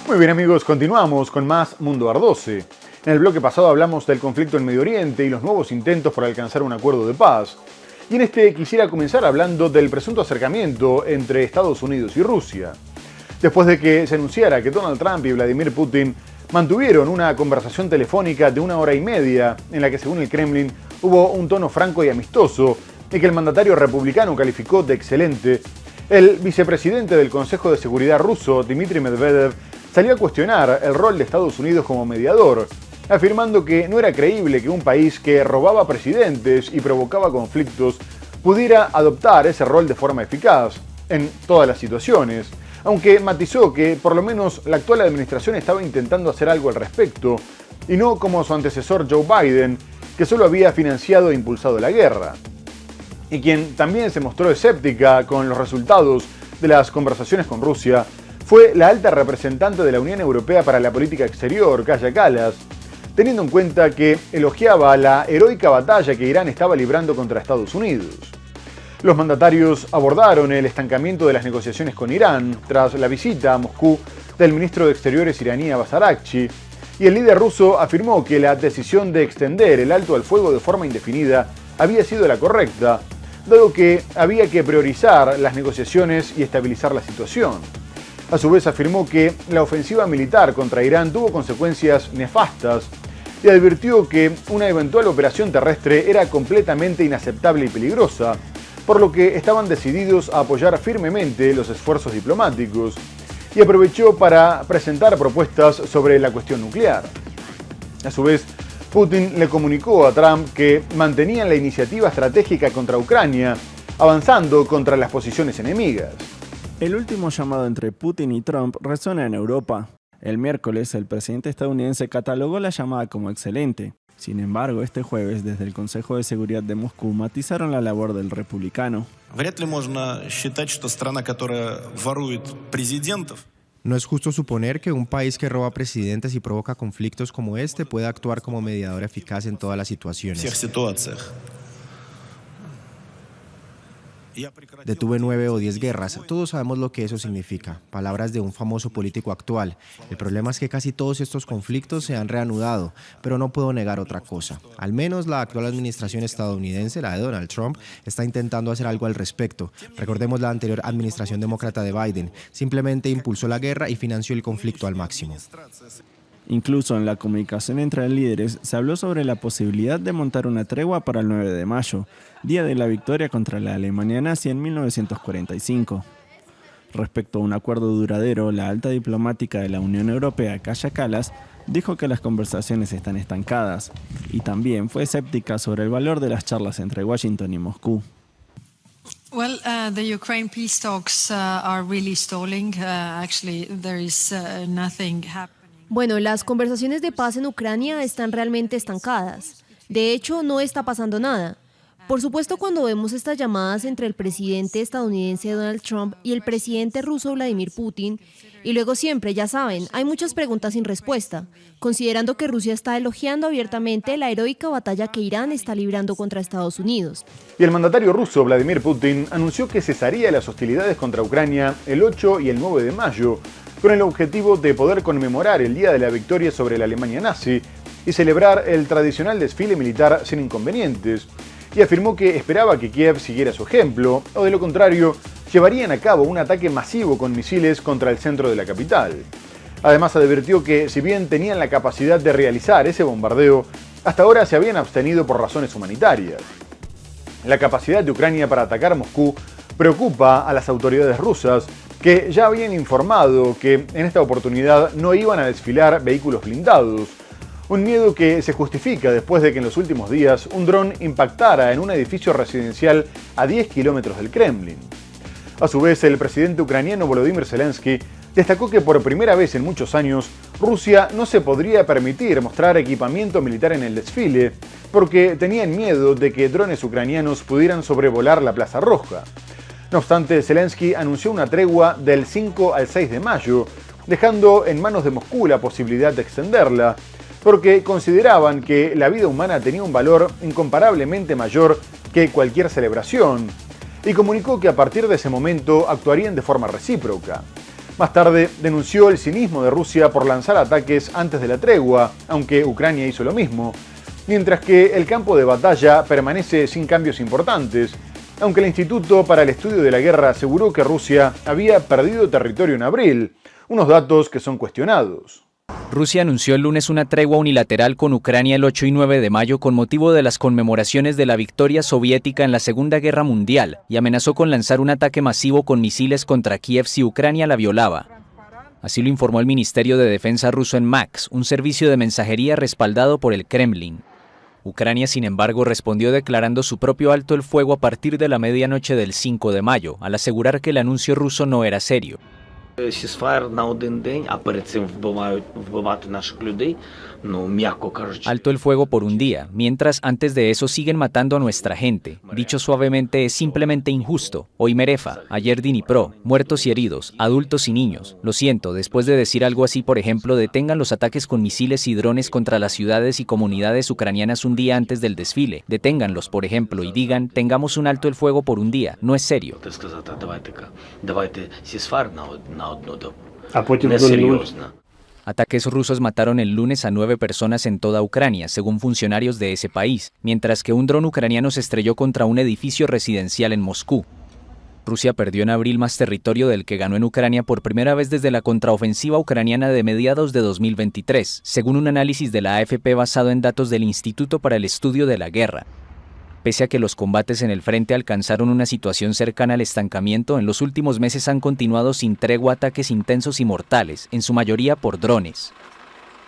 Muy bien amigos, continuamos con más Mundo Ardose. En el bloque pasado hablamos del conflicto en Medio Oriente y los nuevos intentos por alcanzar un acuerdo de paz. Y en este quisiera comenzar hablando del presunto acercamiento entre Estados Unidos y Rusia. Después de que se anunciara que Donald Trump y Vladimir Putin mantuvieron una conversación telefónica de 1 hora y media en la que, según el Kremlin, hubo un tono franco y amistoso y que el mandatario republicano calificó de excelente, el vicepresidente del Consejo de Seguridad ruso, Dmitry Medvedev, salió a cuestionar el rol de Estados Unidos como mediador, afirmando que no era creíble que un país que robaba presidentes y provocaba conflictos pudiera adoptar ese rol de forma eficaz en todas las situaciones, aunque matizó que por lo menos la actual administración estaba intentando hacer algo al respecto, y no como su antecesor Joe Biden, que solo había financiado e impulsado la guerra. Y quien también se mostró escéptica con los resultados de las conversaciones con Rusia fue la alta representante de la Unión Europea para la Política Exterior, Kaja Kallas, teniendo en cuenta que elogiaba la heroica batalla que Irán estaba librando contra Estados Unidos. Los mandatarios abordaron el estancamiento de las negociaciones con Irán tras la visita a Moscú del ministro de Exteriores iraní Abbas Araghchi, y el líder ruso afirmó que la decisión de extender el alto al fuego de forma indefinida había sido la correcta, dado que había que priorizar las negociaciones y estabilizar la situación. A su vez afirmó que la ofensiva militar contra Irán tuvo consecuencias nefastas y advirtió que una eventual operación terrestre era completamente inaceptable y peligrosa, por lo que estaban decididos a apoyar firmemente los esfuerzos diplomáticos, y aprovechó para presentar propuestas sobre la cuestión nuclear. A su vez, Putin le comunicó a Trump que mantenían la iniciativa estratégica contra Ucrania, avanzando contra las posiciones enemigas. El último llamado entre Putin y Trump resuena en Europa. El miércoles, el presidente estadounidense catalogó la llamada como excelente. Sin embargo, este jueves, desde el Consejo de Seguridad de Moscú, matizaron la labor del republicano. No es justo suponer que un país que roba presidentes y provoca conflictos como este pueda actuar como mediador eficaz en todas las situaciones. Detuve 9 o 10 guerras, todos sabemos lo que eso significa, palabras de un famoso político actual. El problema es que casi todos estos conflictos se han reanudado, pero no puedo negar otra cosa. Al menos la actual administración estadounidense, la de Donald Trump, está intentando hacer algo al respecto. Recordemos la anterior administración demócrata de Biden, simplemente impulsó la guerra y financió el conflicto al máximo. Incluso en la comunicación entre líderes se habló sobre la posibilidad de montar una tregua para el 9 de mayo, día de la victoria contra la Alemania nazi en 1945. Respecto a un acuerdo duradero, la alta diplomática de la Unión Europea, Kaja Kallas, dijo que las conversaciones están estancadas, y también fue escéptica sobre el valor de las charlas entre Washington y Moscú. Well, the Ukraine peace talks are really stalling. Actually, there is nothing happening. Bueno, las conversaciones de paz en Ucrania están realmente estancadas. De hecho, no está pasando nada. Por supuesto, cuando vemos estas llamadas entre el presidente estadounidense Donald Trump y el presidente ruso Vladimir Putin, y luego siempre, ya saben, hay muchas preguntas sin respuesta, considerando que Rusia está elogiando abiertamente la heroica batalla que Irán está librando contra Estados Unidos. Y el mandatario ruso Vladimir Putin anunció que cesaría las hostilidades contra Ucrania el 8 y el 9 de mayo, con el objetivo de poder conmemorar el día de la victoria sobre la Alemania nazi y celebrar el tradicional desfile militar sin inconvenientes, y afirmó que esperaba que Kiev siguiera su ejemplo, o de lo contrario, llevarían a cabo un ataque masivo con misiles contra el centro de la capital. Además advirtió que, si bien tenían la capacidad de realizar ese bombardeo, hasta ahora se habían abstenido por razones humanitarias. La capacidad de Ucrania para atacar Moscú preocupa a las autoridades rusas, que ya habían informado que en esta oportunidad no iban a desfilar vehículos blindados, un miedo que se justifica después de que en los últimos días un dron impactara en un edificio residencial a 10 kilómetros del Kremlin. A su vez, el presidente ucraniano Volodymyr Zelensky destacó que por primera vez en muchos años Rusia no se podría permitir mostrar equipamiento militar en el desfile, porque tenían miedo de que drones ucranianos pudieran sobrevolar la Plaza Roja. No obstante, Zelensky anunció una tregua del 5 al 6 de mayo, dejando en manos de Moscú la posibilidad de extenderla, porque consideraban que la vida humana tenía un valor incomparablemente mayor que cualquier celebración, y comunicó que a partir de ese momento actuarían de forma recíproca. Más tarde denunció el cinismo de Rusia por lanzar ataques antes de la tregua, aunque Ucrania hizo lo mismo, mientras que el campo de batalla permanece sin cambios importantes, aunque el Instituto para el Estudio de la Guerra aseguró que Rusia había perdido territorio en abril, unos datos que son cuestionados. Rusia anunció el lunes una tregua unilateral con Ucrania el 8 y 9 de mayo con motivo de las conmemoraciones de la victoria soviética en la Segunda Guerra Mundial y amenazó con lanzar un ataque masivo con misiles contra Kiev si Ucrania la violaba. Así lo informó el Ministerio de Defensa ruso en MAX, un servicio de mensajería respaldado por el Kremlin. Ucrania, sin embargo, respondió declarando su propio alto el fuego a partir de la medianoche del 5 de mayo, al asegurar que el anuncio ruso no era serio. Alto el fuego por un día, mientras antes de eso siguen matando a nuestra gente. Dicho suavemente, es simplemente injusto. Hoy Merefa, ayer Dnipro, muertos y heridos, adultos y niños. Lo siento, después de decir algo así, por ejemplo, detengan los ataques con misiles y drones contra las ciudades y comunidades ucranianas un día antes del desfile. Deténganlos, por ejemplo, y digan, tengamos un alto el fuego por un día. No es serio. Ataques rusos mataron el lunes a 9 personas en toda Ucrania, según funcionarios de ese país, mientras que un dron ucraniano se estrelló contra un edificio residencial en Moscú. Rusia perdió en abril más territorio del que ganó en Ucrania por primera vez desde la contraofensiva ucraniana de mediados de 2023, según un análisis de la AFP basado en datos del Instituto para el Estudio de la Guerra. Pese a que los combates en el frente alcanzaron una situación cercana al estancamiento, en los últimos meses han continuado sin tregua ataques intensos y mortales, en su mayoría por drones.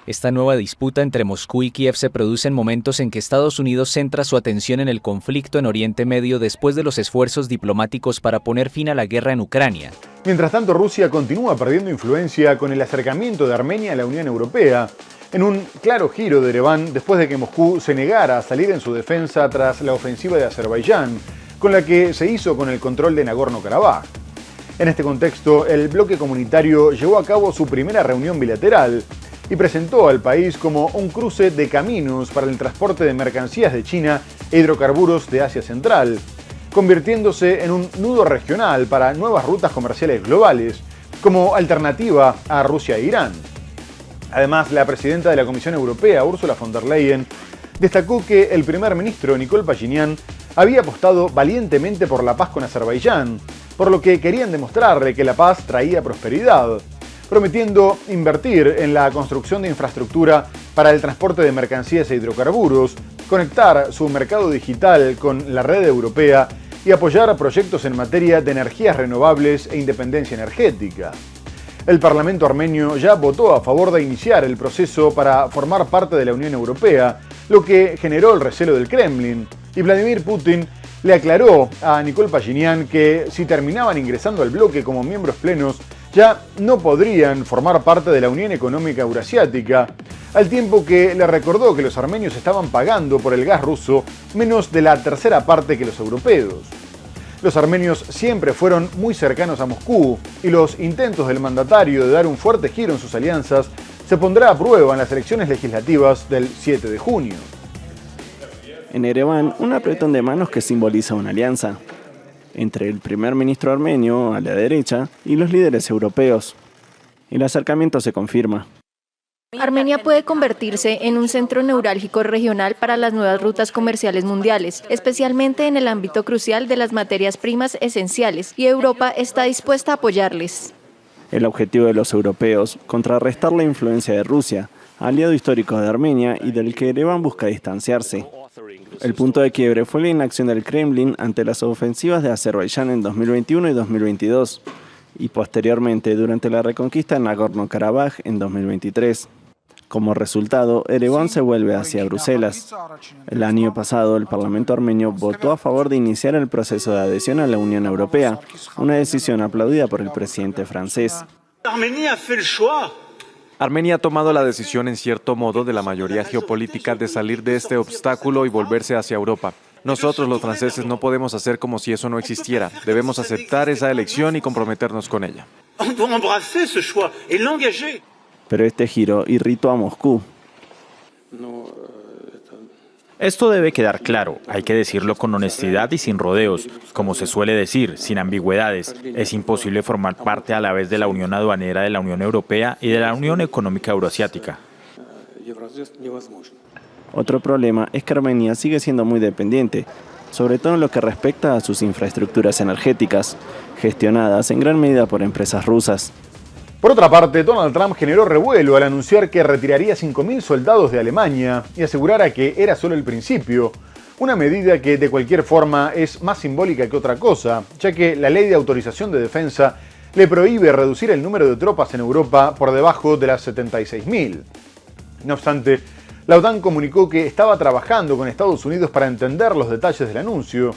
Esta nueva disputa entre Moscú y Kiev se produce en momentos en que Estados Unidos centra su atención en el conflicto en Oriente Medio después de los esfuerzos diplomáticos para poner fin a la guerra en Ucrania. Mientras tanto, Rusia continúa perdiendo influencia con el acercamiento de Armenia a la Unión Europea, en un claro giro de Ereván después de que Moscú se negara a salir en su defensa tras la ofensiva de Azerbaiyán, con la que se hizo con el control de Nagorno-Karabaj. En este contexto, el bloque comunitario llevó a cabo su primera reunión bilateral y presentó al país como un cruce de caminos para el transporte de mercancías de China e hidrocarburos de Asia Central, convirtiéndose en un nudo regional para nuevas rutas comerciales globales, como alternativa a Rusia e Irán. Además, la presidenta de la Comisión Europea, Ursula von der Leyen, destacó que el primer ministro Nikol Pashinyan había apostado valientemente por la paz con Azerbaiyán, por lo que querían demostrarle que la paz traía prosperidad, prometiendo invertir en la construcción de infraestructura para el transporte de mercancías e hidrocarburos, conectar su mercado digital con la red europea y apoyar proyectos en materia de energías renovables e independencia energética. El Parlamento armenio ya votó a favor de iniciar el proceso para formar parte de la Unión Europea, lo que generó el recelo del Kremlin, y Vladimir Putin le aclaró a Nikol Pashinyan que si terminaban ingresando al bloque como miembros plenos, ya no podrían formar parte de la Unión Económica Eurasiática, al tiempo que le recordó que los armenios estaban pagando por el gas ruso menos de la tercera parte que los europeos. Los armenios siempre fueron muy cercanos a Moscú y los intentos del mandatario de dar un fuerte giro en sus alianzas se pondrá a prueba en las elecciones legislativas del 7 de junio. En Ereván, un apretón de manos que simboliza una alianza entre el primer ministro armenio, a la derecha, y los líderes europeos. El acercamiento se confirma. Armenia puede convertirse en un centro neurálgico regional para las nuevas rutas comerciales mundiales, especialmente en el ámbito crucial de las materias primas esenciales, y Europa está dispuesta a apoyarles. El objetivo de los europeos, contrarrestar la influencia de Rusia, aliado histórico de Armenia y del que Ereván busca distanciarse. El punto de quiebre fue la inacción del Kremlin ante las ofensivas de Azerbaiyán en 2021 y 2022, y posteriormente durante la reconquista de Nagorno-Karabaj en 2023. Como resultado, Ereván se vuelve hacia Bruselas. El año pasado, el Parlamento armenio votó a favor de iniciar el proceso de adhesión a la Unión Europea, una decisión aplaudida por el presidente francés. Armenia ha tomado la decisión, en cierto modo, de la mayoría geopolítica de salir de este obstáculo y volverse hacia Europa. Nosotros, los franceses, no podemos hacer como si eso no existiera. Debemos aceptar esa elección y comprometernos con ella. Pero este giro irritó a Moscú. Esto debe quedar claro, hay que decirlo con honestidad y sin rodeos, como se suele decir, sin ambigüedades. Es imposible formar parte a la vez de la Unión Aduanera de la Unión Europea y de la Unión Económica Euroasiática. Otro problema es que Armenia sigue siendo muy dependiente, sobre todo en lo que respecta a sus infraestructuras energéticas, gestionadas en gran medida por empresas rusas. Por otra parte, Donald Trump generó revuelo al anunciar que retiraría 5.000 soldados de Alemania y asegurara que era solo el principio, una medida que de cualquier forma es más simbólica que otra cosa, ya que la ley de autorización de defensa le prohíbe reducir el número de tropas en Europa por debajo de las 76.000. No obstante, la OTAN comunicó que estaba trabajando con Estados Unidos para entender los detalles del anuncio,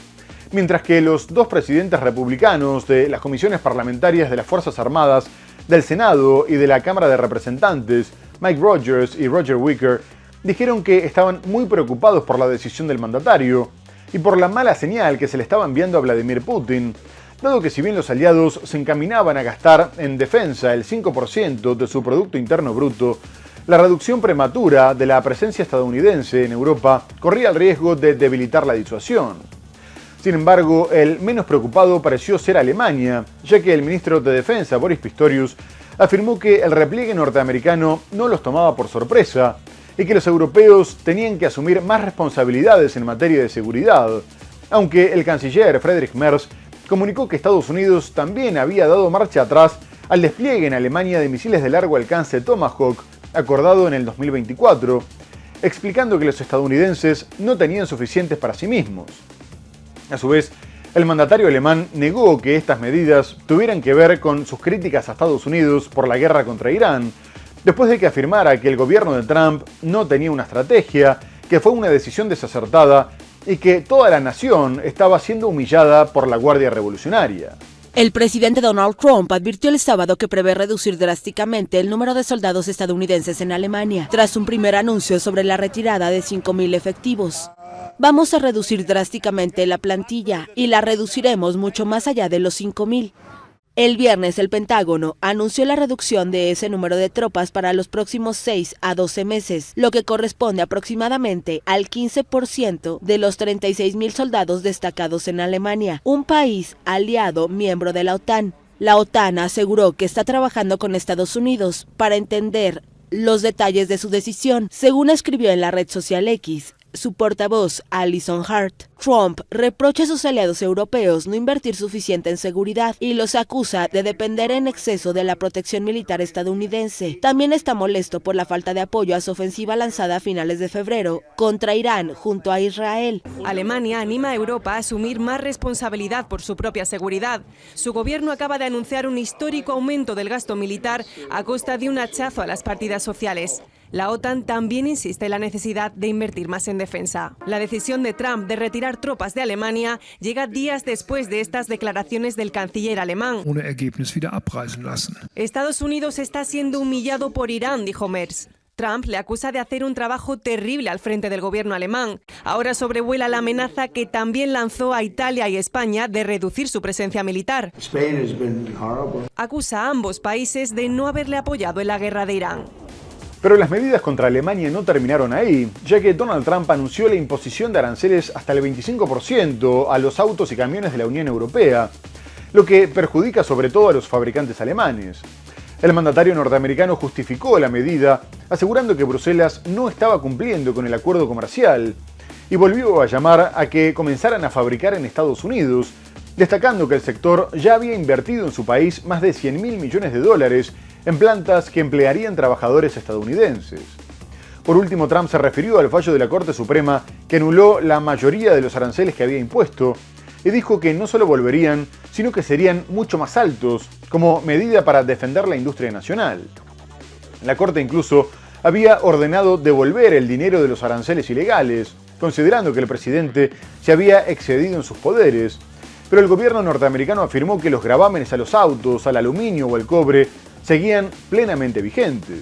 mientras que los dos presidentes republicanos de las comisiones parlamentarias de las Fuerzas Armadas, del Senado y de la Cámara de Representantes, Mike Rogers y Roger Wicker, dijeron que estaban muy preocupados por la decisión del mandatario y por la mala señal que se le estaba enviando a Vladimir Putin, dado que si bien los aliados se encaminaban a gastar en defensa el 5% de su Producto Interno Bruto, la reducción prematura de la presencia estadounidense en Europa corría el riesgo de debilitar la disuasión. Sin embargo, el menos preocupado pareció ser Alemania, ya que el ministro de Defensa, Boris Pistorius, afirmó que el repliegue norteamericano no los tomaba por sorpresa y que los europeos tenían que asumir más responsabilidades en materia de seguridad, aunque el canciller Friedrich Merz comunicó que Estados Unidos también había dado marcha atrás al despliegue en Alemania de misiles de largo alcance Tomahawk, acordado en el 2024, explicando que los estadounidenses no tenían suficientes para sí mismos. A su vez, el mandatario alemán negó que estas medidas tuvieran que ver con sus críticas a Estados Unidos por la guerra contra Irán, después de que afirmara que el gobierno de Trump no tenía una estrategia, que fue una decisión desacertada y que toda la nación estaba siendo humillada por la Guardia Revolucionaria. El presidente Donald Trump advirtió el sábado que prevé reducir drásticamente el número de soldados estadounidenses en Alemania, tras un primer anuncio sobre la retirada de 5.000 efectivos. Vamos a reducir drásticamente la plantilla y la reduciremos mucho más allá de los 5.000. El viernes el Pentágono anunció la reducción de ese número de tropas para los próximos 6 a 12 meses, lo que corresponde aproximadamente al 15% de los 36.000 soldados destacados en Alemania, un país aliado miembro de la OTAN. La OTAN aseguró que está trabajando con Estados Unidos para entender los detalles de su decisión, según escribió en la red social X su portavoz Alison Hart. Trump reprocha a sus aliados europeos no invertir suficiente en seguridad y los acusa de depender en exceso de la protección militar estadounidense. También está molesto por la falta de apoyo a su ofensiva lanzada a finales de febrero contra Irán junto a Israel. Alemania anima a Europa a asumir más responsabilidad por su propia seguridad. Su gobierno acaba de anunciar un histórico aumento del gasto militar a costa de un hachazo a las partidas sociales. La OTAN también insiste en la necesidad de invertir más en defensa. La decisión de Trump de retirar tropas de Alemania llega días después de estas declaraciones del canciller alemán. Estados Unidos está siendo humillado por Irán, dijo Merz. Trump le acusa de hacer un trabajo terrible al frente del gobierno alemán. Ahora sobrevuela la amenaza que también lanzó a Italia y España de reducir su presencia militar. Acusa a ambos países de no haberle apoyado en la guerra de Irán. Pero las medidas contra Alemania no terminaron ahí, ya que Donald Trump anunció la imposición de aranceles hasta el 25% a los autos y camiones de la Unión Europea, lo que perjudica sobre todo a los fabricantes alemanes. El mandatario norteamericano justificó la medida, asegurando que Bruselas no estaba cumpliendo con el acuerdo comercial, y volvió a llamar a que comenzaran a fabricar en Estados Unidos, destacando que el sector ya había invertido en su país más de $100.000 millones en plantas que emplearían trabajadores estadounidenses. Por último, Trump se refirió al fallo de la Corte Suprema que anuló la mayoría de los aranceles que había impuesto y dijo que no solo volverían, sino que serían mucho más altos, como medida para defender la industria nacional. La Corte incluso había ordenado devolver el dinero de los aranceles ilegales, considerando que el presidente se había excedido en sus poderes, pero el gobierno norteamericano afirmó que los gravámenes a los autos, al aluminio o al cobre seguían plenamente vigentes.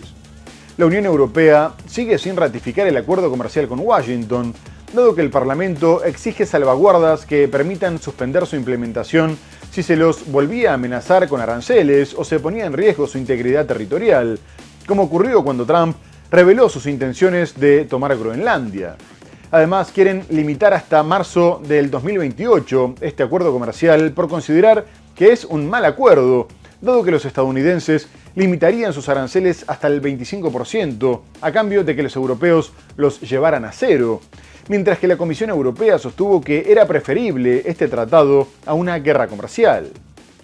La Unión Europea sigue sin ratificar el acuerdo comercial con Washington, dado que el Parlamento exige salvaguardas que permitan suspender su implementación si se los volvía a amenazar con aranceles o se ponía en riesgo su integridad territorial, como ocurrió cuando Trump reveló sus intenciones de tomar Groenlandia. Además, quieren limitar hasta marzo del 2028 este acuerdo comercial por considerar que es un mal acuerdo, dado que los estadounidenses limitarían sus aranceles hasta el 25% a cambio de que los europeos los llevaran a cero, mientras que la Comisión Europea sostuvo que era preferible este tratado a una guerra comercial.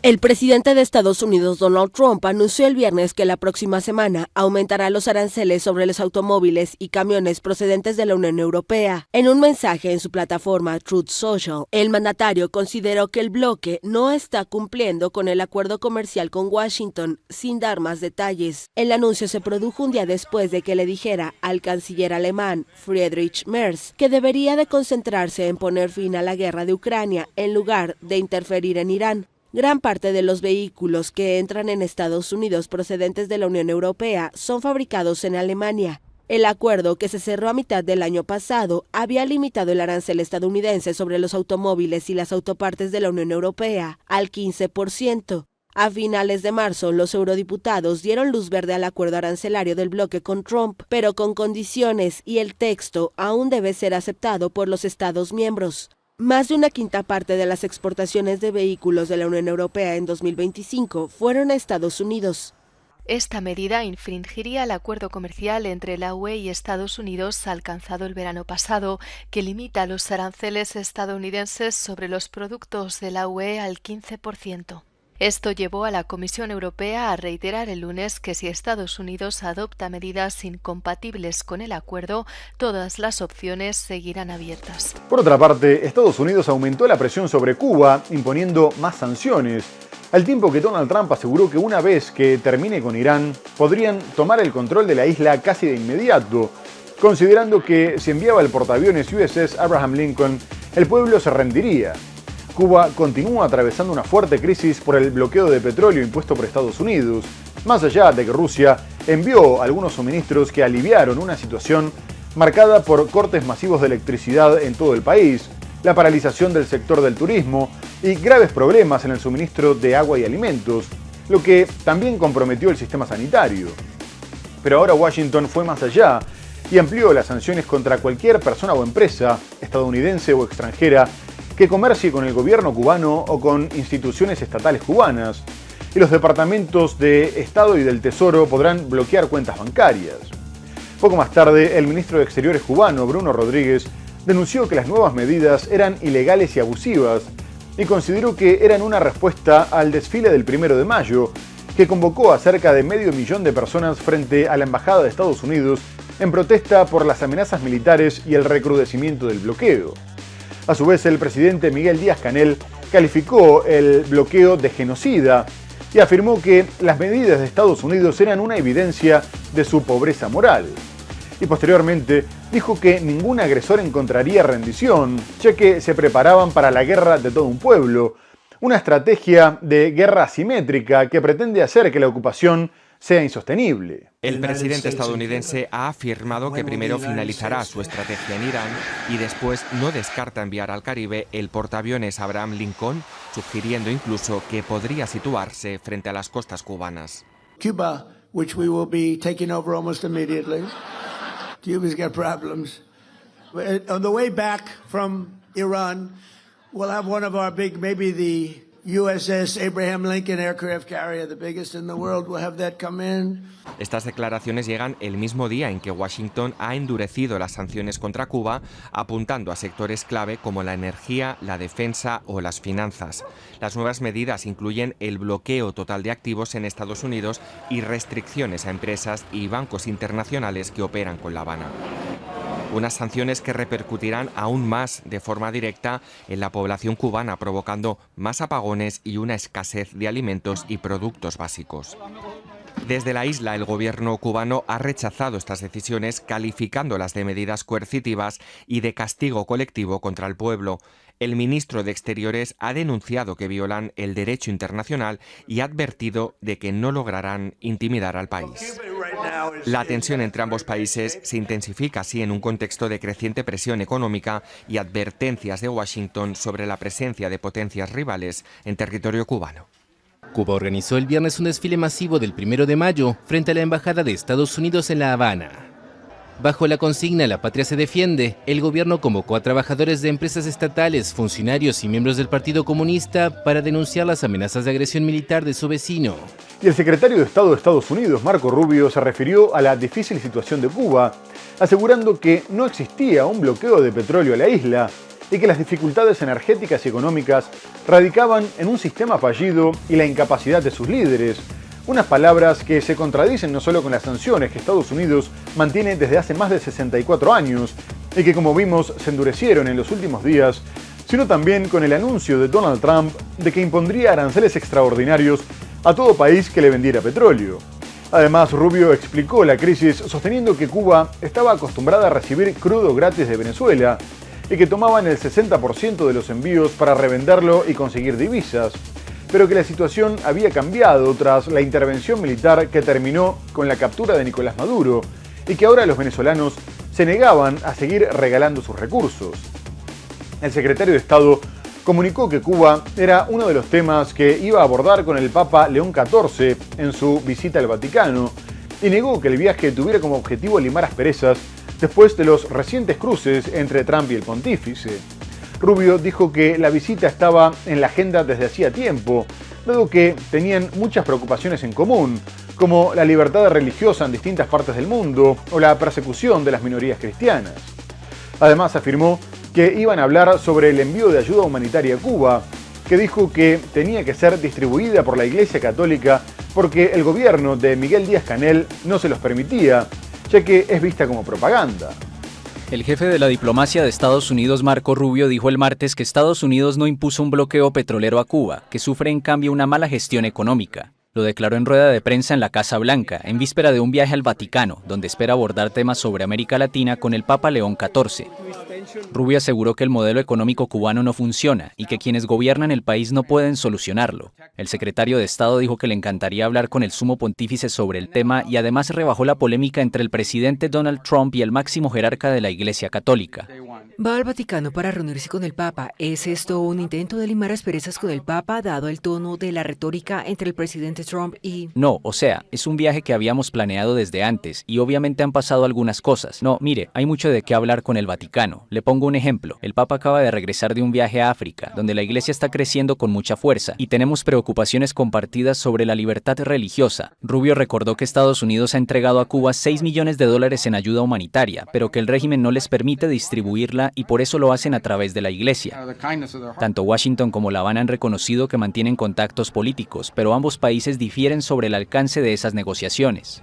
El presidente de Estados Unidos, Donald Trump, anunció el viernes que la próxima semana aumentará los aranceles sobre los automóviles y camiones procedentes de la Unión Europea. En un mensaje en su plataforma Truth Social, el mandatario consideró que el bloque no está cumpliendo con el acuerdo comercial con Washington, sin dar más detalles. El anuncio se produjo un día después de que le dijera al canciller alemán Friedrich Merz que debería de concentrarse en poner fin a la guerra de Ucrania en lugar de interferir en Irán. Gran parte de los vehículos que entran en Estados Unidos procedentes de la Unión Europea son fabricados en Alemania. El acuerdo, que se cerró a mitad del año pasado, había limitado el arancel estadounidense sobre los automóviles y las autopartes de la Unión Europea al 15%. A finales de marzo, los eurodiputados dieron luz verde al acuerdo arancelario del bloque con Trump, pero con condiciones, y el texto aún debe ser aceptado por los Estados miembros. Más de una quinta parte de las exportaciones de vehículos de la Unión Europea en 2025 fueron a Estados Unidos. Esta medida infringiría el acuerdo comercial entre la UE y Estados Unidos alcanzado el verano pasado, que limita los aranceles estadounidenses sobre los productos de la UE al 15%. Esto llevó a la Comisión Europea a reiterar el lunes que si Estados Unidos adopta medidas incompatibles con el acuerdo, todas las opciones seguirán abiertas. Por otra parte, Estados Unidos aumentó la presión sobre Cuba, imponiendo más sanciones, al tiempo que Donald Trump aseguró que una vez que termine con Irán, podrían tomar el control de la isla casi de inmediato, considerando que si enviaba el portaaviones USS Abraham Lincoln, el pueblo se rendiría. Cuba continúa atravesando una fuerte crisis por el bloqueo de petróleo impuesto por Estados Unidos, más allá de que Rusia envió algunos suministros que aliviaron una situación marcada por cortes masivos de electricidad en todo el país, la paralización del sector del turismo y graves problemas en el suministro de agua y alimentos, lo que también comprometió el sistema sanitario. Pero ahora Washington fue más allá y amplió las sanciones contra cualquier persona o empresa, estadounidense o extranjera, que comercie con el gobierno cubano o con instituciones estatales cubanas, y los departamentos de Estado y del Tesoro podrán bloquear cuentas bancarias. Poco más tarde, el ministro de Exteriores cubano, Bruno Rodríguez, denunció que las nuevas medidas eran ilegales y abusivas y consideró que eran una respuesta al desfile del 1 de mayo, que convocó a cerca de 500.000 de personas frente a la Embajada de Estados Unidos en protesta por las amenazas militares y el recrudecimiento del bloqueo. A su vez, el presidente Miguel Díaz-Canel calificó el bloqueo de genocida y afirmó que las medidas de Estados Unidos eran una evidencia de su pobreza moral. Y posteriormente dijo que ningún agresor encontraría rendición, ya que se preparaban para la guerra de todo un pueblo, una estrategia de guerra asimétrica que pretende hacer que la ocupación sea insostenible. El presidente estadounidense ha afirmado que primero finalizará su estrategia en Irán y después no descarta enviar al Caribe el portaaviones Abraham Lincoln, sugiriendo incluso que podría situarse frente a las costas cubanas. Cuba, which we will be taking over almost immediately. Cuba's got problems. On the way back from Iran, we'll have one of our big, maybe the USS Abraham Lincoln aircraft carrier, the biggest in the world, will have that come in. Estas declaraciones llegan el mismo día en que Washington ha endurecido las sanciones contra Cuba, apuntando a sectores clave como la energía, la defensa o las finanzas. Las nuevas medidas incluyen el bloqueo total de activos en Estados Unidos y restricciones a empresas y bancos internacionales que operan con La Habana. Unas sanciones que repercutirán aún más de forma directa en la población cubana, provocando más apagones y una escasez de alimentos y productos básicos. Desde la isla, el gobierno cubano ha rechazado estas decisiones, calificándolas de medidas coercitivas y de castigo colectivo contra el pueblo. El ministro de Exteriores ha denunciado que violan el derecho internacional y ha advertido de que no lograrán intimidar al país. La tensión entre ambos países se intensifica así en un contexto de creciente presión económica y advertencias de Washington sobre la presencia de potencias rivales en territorio cubano. Cuba organizó el viernes un desfile masivo del 1 de mayo frente a la Embajada de Estados Unidos en La Habana. Bajo la consigna La patria se defiende, el gobierno convocó a trabajadores de empresas estatales, funcionarios y miembros del Partido Comunista para denunciar las amenazas de agresión militar de su vecino. Y el secretario de Estado de Estados Unidos, Marco Rubio, se refirió a la difícil situación de Cuba, asegurando que no existía un bloqueo de petróleo a la isla y que las dificultades energéticas y económicas radicaban en un sistema fallido y la incapacidad de sus líderes. Unas palabras que se contradicen no solo con las sanciones que Estados Unidos mantiene desde hace más de 64 años y que, como vimos, se endurecieron en los últimos días, sino también con el anuncio de Donald Trump de que impondría aranceles extraordinarios a todo país que le vendiera petróleo. Además, Rubio explicó la crisis sosteniendo que Cuba estaba acostumbrada a recibir crudo gratis de Venezuela y que tomaban el 60% de los envíos para revenderlo y conseguir divisas, pero que la situación había cambiado tras la intervención militar que terminó con la captura de Nicolás Maduro y que ahora los venezolanos se negaban a seguir regalando sus recursos. El secretario de Estado comunicó que Cuba era uno de los temas que iba a abordar con el Papa León XIV en su visita al Vaticano y negó que el viaje tuviera como objetivo limar asperezas después de los recientes cruces entre Trump y el pontífice. Rubio dijo que la visita estaba en la agenda desde hacía tiempo, dado que tenían muchas preocupaciones en común, como la libertad religiosa en distintas partes del mundo o la persecución de las minorías cristianas. Además, afirmó que iban a hablar sobre el envío de ayuda humanitaria a Cuba, que dijo que tenía que ser distribuida por la Iglesia Católica porque el gobierno de Miguel Díaz-Canel no se los permitía, ya que es vista como propaganda. El jefe de la diplomacia de Estados Unidos, Marco Rubio, dijo el martes que Estados Unidos no impuso un bloqueo petrolero a Cuba, que sufre en cambio una mala gestión económica. Lo declaró en rueda de prensa en la Casa Blanca, en víspera de un viaje al Vaticano, donde espera abordar temas sobre América Latina con el Papa León XIV. Rubio aseguró que el modelo económico cubano no funciona y que quienes gobiernan el país no pueden solucionarlo. El secretario de Estado dijo que le encantaría hablar con el sumo pontífice sobre el tema y además rebajó la polémica entre el presidente Donald Trump y el máximo jerarca de la Iglesia Católica. Va al Vaticano para reunirse con el Papa. ¿Es esto un intento de limar asperezas con el Papa, dado el tono de la retórica entre el presidente Trump y...? No, o sea, es un viaje que habíamos planeado desde antes y obviamente han pasado algunas cosas. No, mire, hay mucho de qué hablar con el Vaticano. Le pongo un ejemplo. El Papa acaba de regresar de un viaje a África, donde la Iglesia está creciendo con mucha fuerza y tenemos preocupaciones compartidas sobre la libertad religiosa. Rubio recordó que Estados Unidos ha entregado a Cuba $6 millones en ayuda humanitaria, pero que el régimen no les permite distribuirla y por eso lo hacen a través de la Iglesia. Tanto Washington como La Habana han reconocido que mantienen contactos políticos, pero ambos países difieren sobre el alcance de esas negociaciones.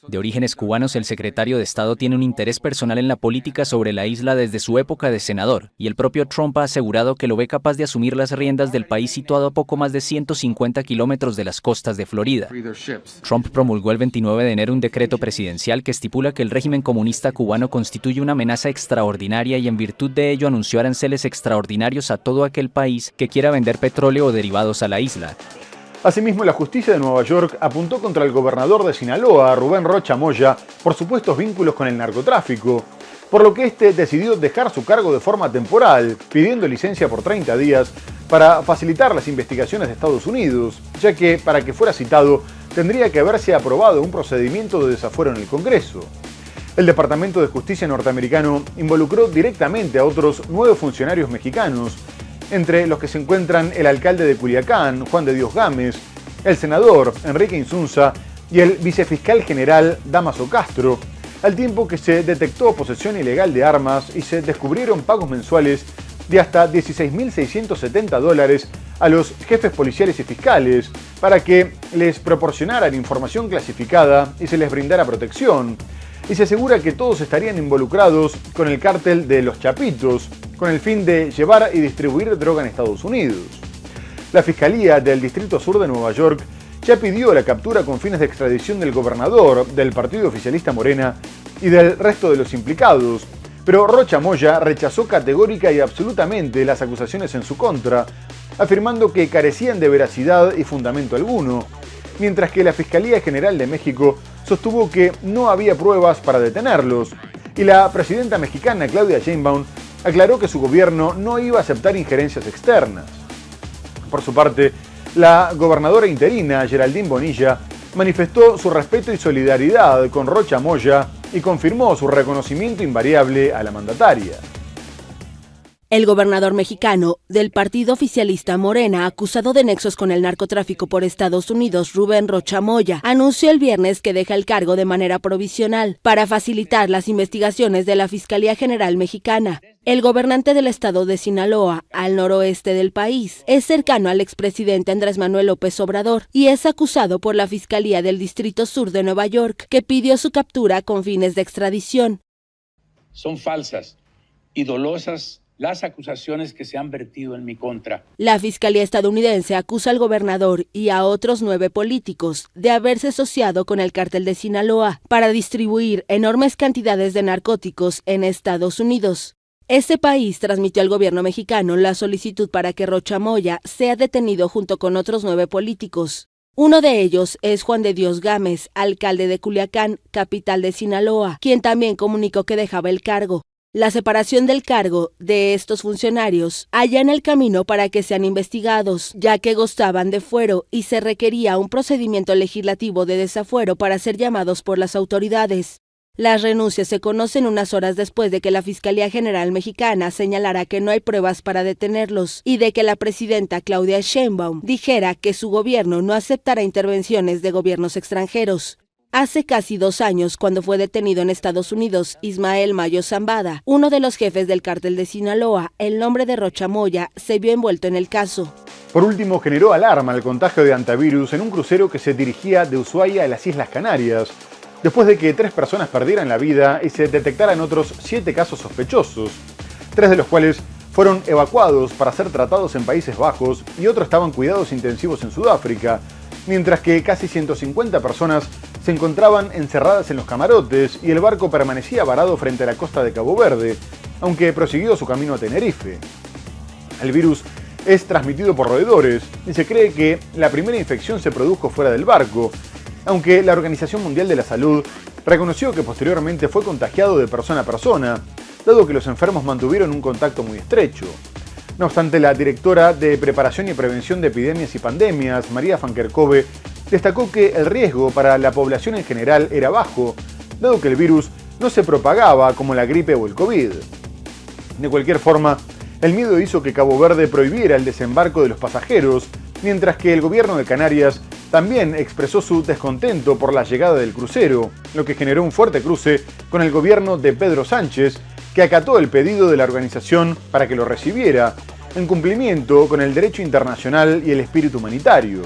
De orígenes cubanos, el secretario de Estado tiene un interés personal en la política sobre la isla desde su época de senador, y el propio Trump ha asegurado que lo ve capaz de asumir las riendas del país situado a poco más de 150 kilómetros de las costas de Florida. Trump promulgó el 29 de enero un decreto presidencial que estipula que el régimen comunista cubano constituye una amenaza extraordinaria y en virtud de ello anunció aranceles extraordinarios a todo aquel país que quiera vender petróleo o derivados a la isla. Asimismo, la justicia de Nueva York apuntó contra el gobernador de Sinaloa, Rubén Rocha Moya, por supuestos vínculos con el narcotráfico, por lo que este decidió dejar su cargo de forma temporal, pidiendo licencia por 30 días para facilitar las investigaciones de Estados Unidos, ya que para que fuera citado tendría que haberse aprobado un procedimiento de desafuero en el Congreso. El Departamento de Justicia norteamericano involucró directamente a otros 9 funcionarios mexicanos, entre los que se encuentran el alcalde de Culiacán, Juan de Dios Gámez, el senador Enrique Insunza y el vicefiscal general Dámaso Castro, al tiempo que se detectó posesión ilegal de armas y se descubrieron pagos mensuales de hasta $16.670 a los jefes policiales y fiscales para que les proporcionaran información clasificada y se les brindara protección. Y se asegura que todos estarían involucrados con el cártel de los Chapitos, con el fin de llevar y distribuir droga en Estados Unidos. La Fiscalía del Distrito Sur de Nueva York ya pidió la captura con fines de extradición del gobernador, del partido oficialista Morena y del resto de los implicados, pero Rocha Moya rechazó categórica y absolutamente las acusaciones en su contra, afirmando que carecían de veracidad y fundamento alguno, mientras que la Fiscalía General de México sostuvo que no había pruebas para detenerlos, y la presidenta mexicana Claudia Sheinbaum aclaró que su gobierno no iba a aceptar injerencias externas. Por su parte, la gobernadora interina Geraldine Bonilla manifestó su respeto y solidaridad con Rocha Moya y confirmó su reconocimiento invariable a la mandataria. El gobernador mexicano del partido oficialista Morena, acusado de nexos con el narcotráfico por Estados Unidos, Rubén Rocha Moya, anunció el viernes que deja el cargo de manera provisional para facilitar las investigaciones de la Fiscalía General Mexicana. El gobernante del estado de Sinaloa, al noroeste del país, es cercano al expresidente Andrés Manuel López Obrador y es acusado por la Fiscalía del Distrito Sur de Nueva York, que pidió su captura con fines de extradición. Son falsas y dolosas las acusaciones que se han vertido en mi contra. La Fiscalía estadounidense acusa al gobernador y a otros 9 políticos de haberse asociado con el cártel de Sinaloa para distribuir enormes cantidades de narcóticos en Estados Unidos. Este país transmitió al gobierno mexicano la solicitud para que Rocha Moya sea detenido junto con otros 9 políticos. Uno de ellos es Juan de Dios Gámez, alcalde de Culiacán, capital de Sinaloa, quien también comunicó que dejaba el cargo. La separación del cargo de estos funcionarios allana el camino para que sean investigados, ya que gozaban de fuero y se requería un procedimiento legislativo de desafuero para ser llamados por las autoridades. Las renuncias se conocen unas horas después de que la Fiscalía General Mexicana señalara que no hay pruebas para detenerlos y de que la presidenta Claudia Sheinbaum dijera que su gobierno no aceptará intervenciones de gobiernos extranjeros. Hace casi 2 años, cuando fue detenido en Estados Unidos Ismael Mayo Zambada, uno de los jefes del cártel de Sinaloa, el nombre de Rocha Moya se vio envuelto en el caso. Por último, generó alarma el contagio de hantavirus en un crucero que se dirigía de Ushuaia a las Islas Canarias, después de que 3 personas perdieran la vida y se detectaran otros 7 casos sospechosos, 3 de los cuales fueron evacuados para ser tratados en Países Bajos y otros estaban cuidados intensivos en Sudáfrica, mientras que casi 150 personas se encontraban encerradas en los camarotes y el barco permanecía varado frente a la costa de Cabo Verde, aunque prosiguió su camino a Tenerife. El virus es transmitido por roedores y se cree que la primera infección se produjo fuera del barco, aunque la Organización Mundial de la Salud reconoció que posteriormente fue contagiado de persona a persona, dado que los enfermos mantuvieron un contacto muy estrecho. No obstante, la directora de Preparación y Prevención de Epidemias y Pandemias, María Van Kerkhove, destacó que el riesgo para la población en general era bajo, dado que el virus no se propagaba como la gripe o el COVID. De cualquier forma, el miedo hizo que Cabo Verde prohibiera el desembarco de los pasajeros, mientras que el gobierno de Canarias también expresó su descontento por la llegada del crucero, lo que generó un fuerte cruce con el gobierno de Pedro Sánchez, que acató el pedido de la organización para que lo recibiera, en cumplimiento con el derecho internacional y el espíritu humanitario.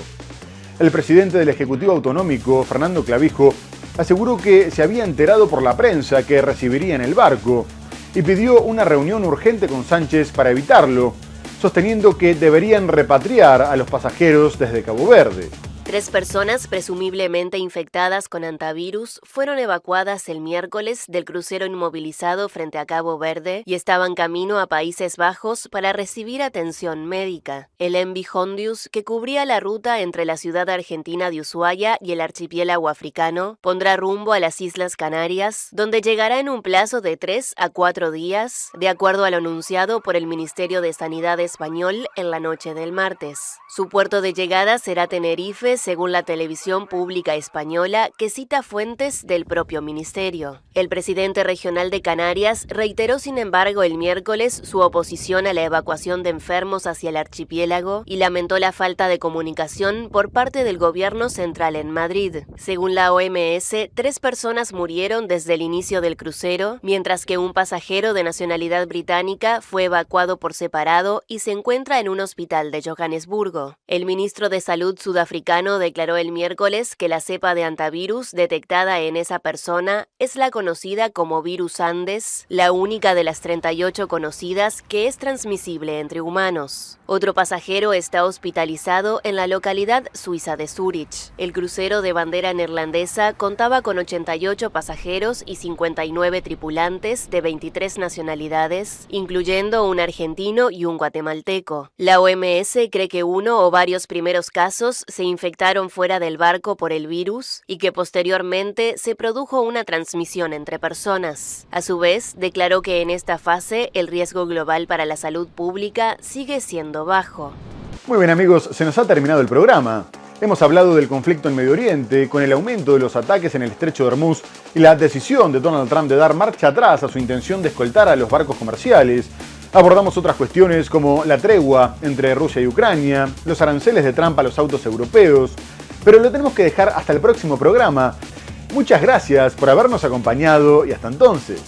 El presidente del Ejecutivo Autonómico, Fernando Clavijo, aseguró que se había enterado por la prensa que recibiría en el barco y pidió una reunión urgente con Sánchez para evitarlo, sosteniendo que deberían repatriar a los pasajeros desde Cabo Verde. 3 personas presumiblemente infectadas con hantavirus fueron evacuadas el miércoles del crucero inmovilizado frente a Cabo Verde y estaban camino a Países Bajos para recibir atención médica. El MV Hondius, que cubría la ruta entre la ciudad argentina de Ushuaia y el archipiélago africano, pondrá rumbo a las Islas Canarias, donde llegará en un plazo de 3 a 4 días, de acuerdo a lo anunciado por el Ministerio de Sanidad español en la noche del martes. Su puerto de llegada será Tenerife, según la televisión pública española, que cita fuentes del propio ministerio. El presidente regional de Canarias reiteró, sin embargo, el miércoles su oposición a la evacuación de enfermos hacia el archipiélago y lamentó la falta de comunicación por parte del gobierno central en Madrid. Según la OMS, 3 personas murieron desde el inicio del crucero, mientras que un pasajero de nacionalidad británica fue evacuado por separado y se encuentra en un hospital de Johannesburgo. El ministro de Salud sudafricano declaró el miércoles que la cepa de hantavirus detectada en esa persona es la conocida como virus Andes, la única de las 38 conocidas que es transmisible entre humanos. Otro pasajero está hospitalizado en la localidad suiza de Zúrich. El crucero de bandera neerlandesa contaba con 88 pasajeros y 59 tripulantes de 23 nacionalidades, incluyendo un argentino y un guatemalteco. La OMS cree que uno o varios primeros casos se infectaron fuera del barco por el virus y que posteriormente se produjo una transmisión entre personas. A su vez, declaró que en esta fase el riesgo global para la salud pública sigue siendo bajo. Muy bien amigos, se nos ha terminado el programa. Hemos hablado del conflicto en Medio Oriente, con el aumento de los ataques en el estrecho de Hormuz y la decisión de Donald Trump de dar marcha atrás a su intención de escoltar a los barcos comerciales. Abordamos otras cuestiones como la tregua entre Rusia y Ucrania, los aranceles de Trump a los autos europeos, pero lo tenemos que dejar hasta el próximo programa. Muchas gracias por habernos acompañado y hasta entonces.